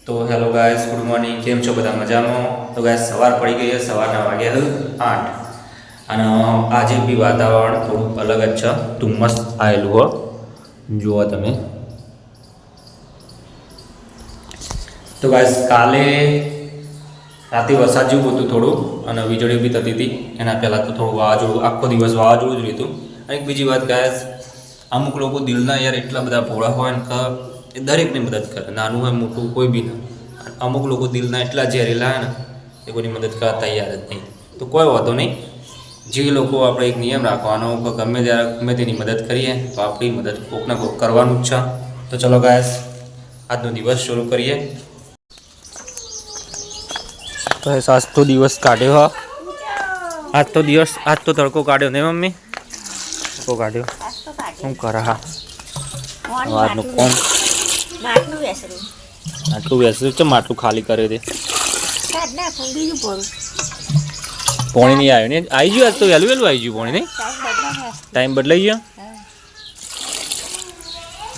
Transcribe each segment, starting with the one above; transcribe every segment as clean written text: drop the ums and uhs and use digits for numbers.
તો hello guys, good morning. કેમ છો બધા? મજામાં? તો ગાઈસ, સવાર પડી ગઈ છે. સવારના વાગ્યા 8 અને આજે બી વાતાવરણ થોડું અલગ જ છે. ધુમ્મસ આવેલું હો, જુઓ તમે. તો ગાઈસ, કાલે રાતે વરસાદ જેવું હતું થોડું અને વીજળી બી થતી હતી. એના પહેલાં તો થોડું વાવાઝોડું, આખો દિવસ વાવાઝોડું જ રહેતું. અને એક બીજી વાત ગાઈસ, અમુક લોકો દિલના યાર એટલા બધા ભોળા હોય ને કે એ દરેકને મદદ કરે, નાનું હોય મોટું કોઈ બી ના. અમુક લોકો દિલના એટલા ઝેરીલા હોય ને એ કોઈની મદદ કરવા તૈયાર જ નહીં. તો કોઈ વાંધો નહીં. જે લોકો આપણે એક નિયમ રાખવાનો કે ગમે ત્યારે ગમે તેની મદદ કરીએ તો આપણી મદદ કોકને કોક કરવાનું જ છે. તો ચલો ગાઈસ, આજનો દિવસ શરૂ કરીએ. ગાઈસ, આજ તો દિવસ કાઢ્યો હા. આજ તો તડકો કાઢ્યો ને મમ્મી? તડકો કાઢ્યો. શું કરે હા આજનું કોમ? આટલું બેસરું છે, માટલું ખાલી કર્યો તે પોણી નહીં આવ્યો ને? આવી ગયું આજ તો વહેલું આવી ગયું પોણી નહીં? ટાઈમ બદલાઈ ગયો.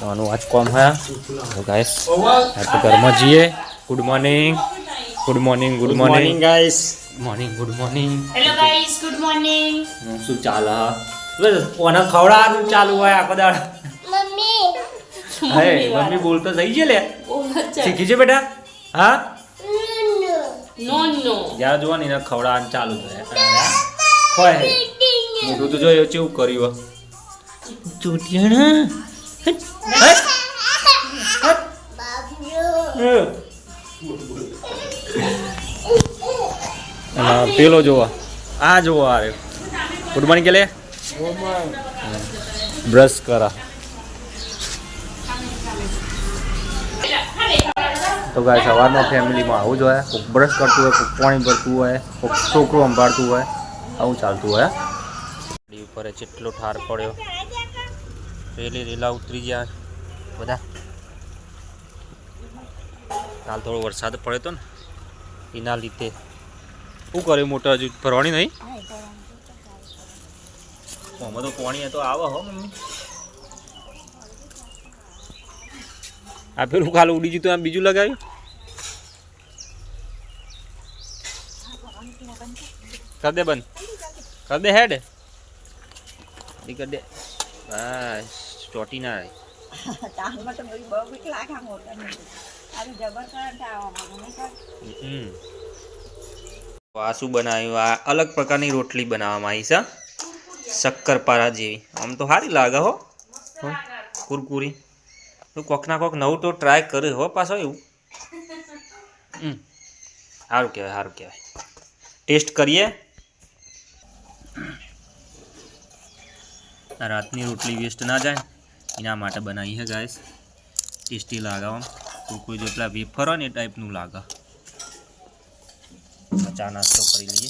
આનું આજ કોમ હા ગાઈસ. તો ઘરમાં જઈએ. Good morning, good morning, good morning guys. Morning, good morning. Hello guys, good morning. શું ચાલે હા? બસ કોને ખવડાવવાનું ચાલુ હોય આખો દાડો? હે મમ્મી બોલતો થઈ છે લે. શીખી છે બેટા? હા નો નો જ્યાં જોવા ને એને ખવડાવવાનું ચાલુ થાય. ખોય મોટું તો જો કેવું કર્યું પેલો જોવા આ જોવો આ રે. ગુડ મોર્નિંગ કે લે. બ્રશ કરા. તો ગાય સવારમાં ફેમિલીમાં આવું જ હોય. કોઈક બ્રશ કરતું હોય, કોઈક પાણી ભરતું હોય, કોઈક છોકરું સંભાળતું હોય, આવું ચાલતું હોય. ગાડી ઉપર જેટલો ઠાર પડ્યો, પેલી રેલા ઉતરી ગયા બધા. કાલ થોડો વરસાદ પડ્યો હતો ને એના લીધે. શું કરે મોટર હજુ ભરવાની નહીં? આમાં તો પાણી તો આવે હો મમ્મી. આ પેલું ખાલી ઉડી ગયું તો આમ બીજું લગાવ્યું. કર દે બંધ, કર દે હેડ કર દે. બસ ચોટી ના રહી. આ શું બનાવ્યું? આ અલગ પ્રકારની રોટલી બનાવવામાં આવી છે, શક્કરપારા જેવી. આમ તો સારી લાગે હો, કુરકુરી. તો કોક ના કોક નવું તો ટ્રાય કરે હો પાછો એવું. સારું કહેવાય, સારું કહેવાય. ટેસ્ટ કરીએ. રાતની રોટલી વેસ્ટ ના જાય એના માટે બનાવી છે ગાઈસ. ટેસ્ટી લાગે આમ. કોઈ જો પેલા વેફર હોય ને એ ટાઈપનું લાગે. ચા નાસ્તો કરી લઈએ.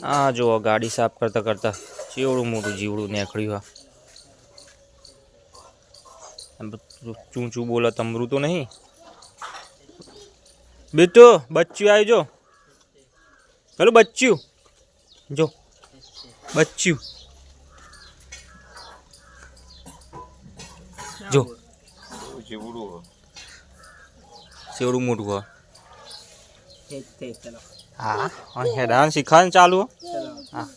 હા જુઓ, ગાડી સાફ કરતા કરતા ચેવડું મોટું જીવડું નીકળ્યું. ચૂંચું બોલે તમરું તો નહીં. બેટો બચ્ચું આવી જો, પેલું બચ્ચું જો, બચ્ચું જો, ચેવડું મોટું હોય. હા હેડાન શીખવાનું ચાલુ. હા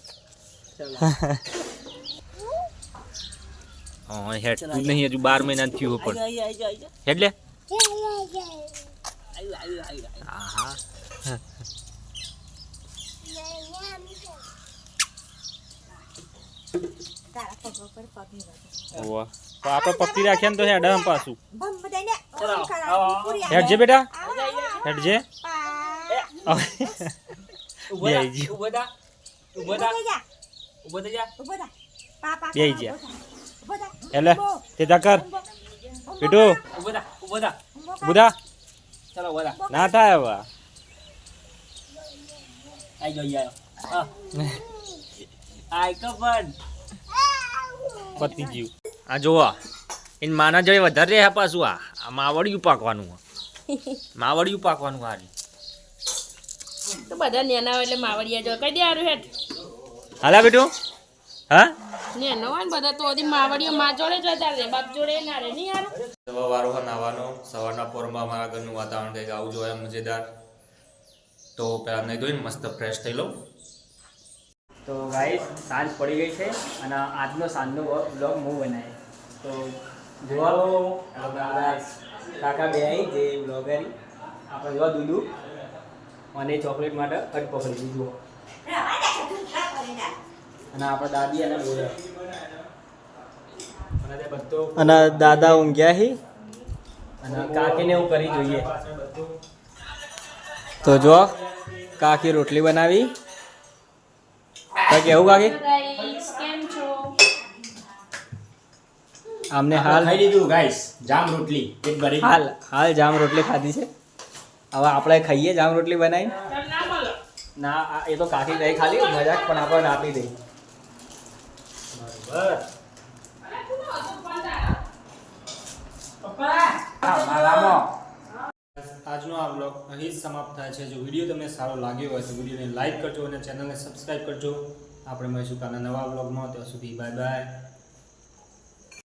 હેડ તું નહીં, હજુ 12 મહિના થયું પણ એટલે હા આપણે પકડી રાખીએ ને તો હેડ પાછું. હેડજે બેટા, હેડજે. એટલે તે કર બેટું. બુધા ના થાય હવે. પતી ગયું. આ જોવા એને માના જડે વધારે રહ્યા પાછું. આ માવડિયું પાકવાનું, માવડિયું પાકવાનું. હારી તો બધા નેના એટલે માવડિયા જો કઈ દે હારું હેઠ. હાલા બેટું. હા ને નવાન બધા તો ઓદી માવડીઓ માં જોડે જતા રે બાપ જોડે ના રે ની યાર સવારવાળો નાવાનો સવારના પોરમાં મારા ઘરનું વાતાવરણ કંઈક આવું જોઈએ મજેદાર. તો પહેલાં નહીં ધોઈને મસ્ત ફ્રેશ થઈ લઉં. તો ગાઈસ સાંજ પડી ગઈ છે અને આજનો સાંજનો બ્લોગ હું બનાવી તો જોવા કાકા બે આવી જે બ્લોગરી આપણે જોવા દૂધુ અને ચોકલેટ માટે અટ પકડી દીધું અને આપણે દાદી અને બોલે અને દાદા ઊંઘ્યા હી અને કાકીને એવું કરી જોઈએ તો જો કાકી રોટલી બનાવી તો કેવું કાકી ગાઈસ કેમ છો આમને હાલ ખાઈ લીધું ગાઈસ જામ રોટલી પેટ ભરી હાલ જામ રોટલી ખાધી છે હવે આપણે ખાઈએ જામ રોટલી બનાવી તમ ના બોલો ના એ તો કાકી ગઈ ખાલી મજાક પણ આપણને આપી દઈ બરાબર આજનો આ બ્લોગ અહીં જ સમાપ્ત થાય છે. જો વિડીયો તમને સારો લાગ્યો હોય તો વિડીયોને લાઈક કરજો અને ચેનલને સબસ્ક્રાઈબ કરજો. આપણે મળીશું કાલના નવા બ્લોગમાં. ત્યાં સુધી બાય બાય.